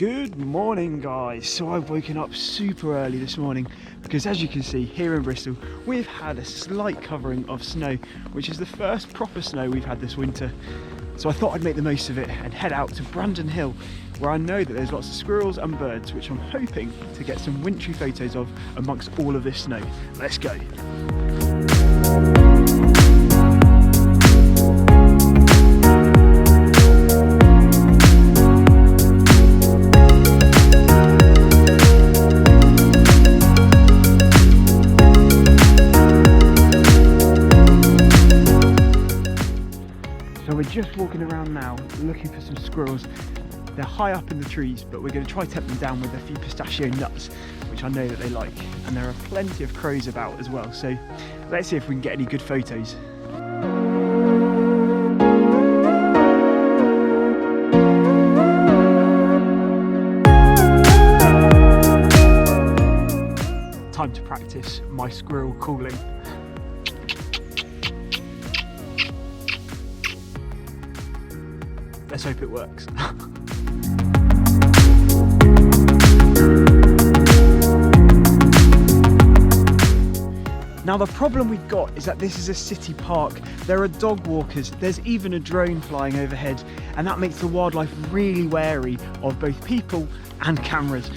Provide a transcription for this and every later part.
Good morning guys. So I've woken up super early this morning because as you can see here in Bristol we've had a slight covering of snow, which is the first proper snow we've had this winter. So I thought I'd make the most of it and head out to Brandon Hill, where I know that there's lots of squirrels and birds, which I'm hoping to get some wintry photos of amongst all of this snow. Let's go. So we're just walking around now looking for some squirrels. They're high up in the trees, but we're going to try to tempt them down with a few pistachio nuts, which I know that they like. And there are plenty of crows about as well, so let's see if we can get any good photos. Time to practice my squirrel calling. Let's hope it works. Now the problem we've got is that this is a city park. There are dog walkers, there's even a drone flying overhead, and that makes the wildlife really wary of both people and cameras.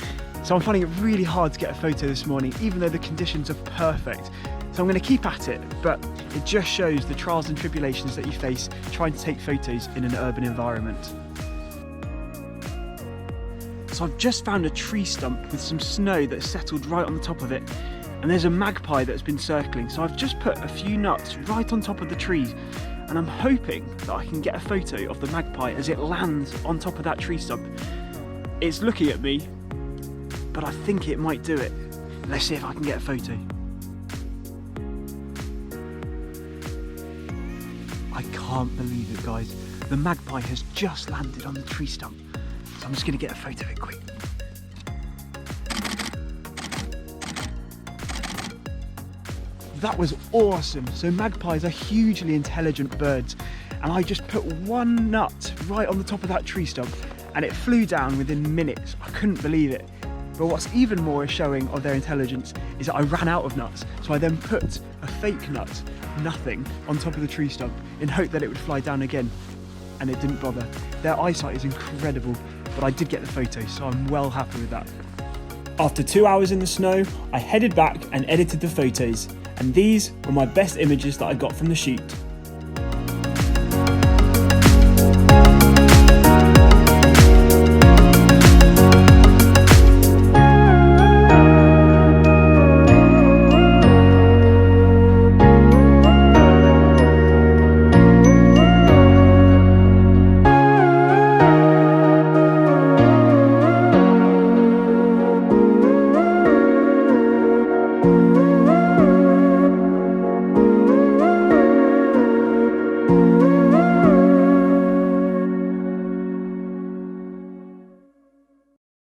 So I'm finding it really hard to get a photo this morning, even though the conditions are perfect. So I'm going to keep at it, but it just shows the trials and tribulations that you face trying to take photos in an urban environment. So I've just found a tree stump with some snow that's settled right on the top of it, and there's a magpie that's been circling. So I've just put a few nuts right on top of the trees, and I'm hoping that I can get a photo of the magpie as it lands on top of that tree stump. It's looking at me, but I think it might do it. Let's see if I can get a photo. I can't believe it, guys. The magpie has just landed on the tree stump. So I'm just going to get a photo of it quick. That was awesome. So magpies are hugely intelligent birds, and I just put one nut right on the top of that tree stump and it flew down within minutes. I couldn't believe it. But what's even more a showing of their intelligence is that I ran out of nuts, so I then put a fake nut, nothing, on top of the tree stump in hope that it would fly down again, and it didn't bother. Their eyesight is incredible, but I did get the photo, so I'm well happy with that. After 2 hours in the snow, I headed back and edited the photos, and these were my best images that I got from the shoot.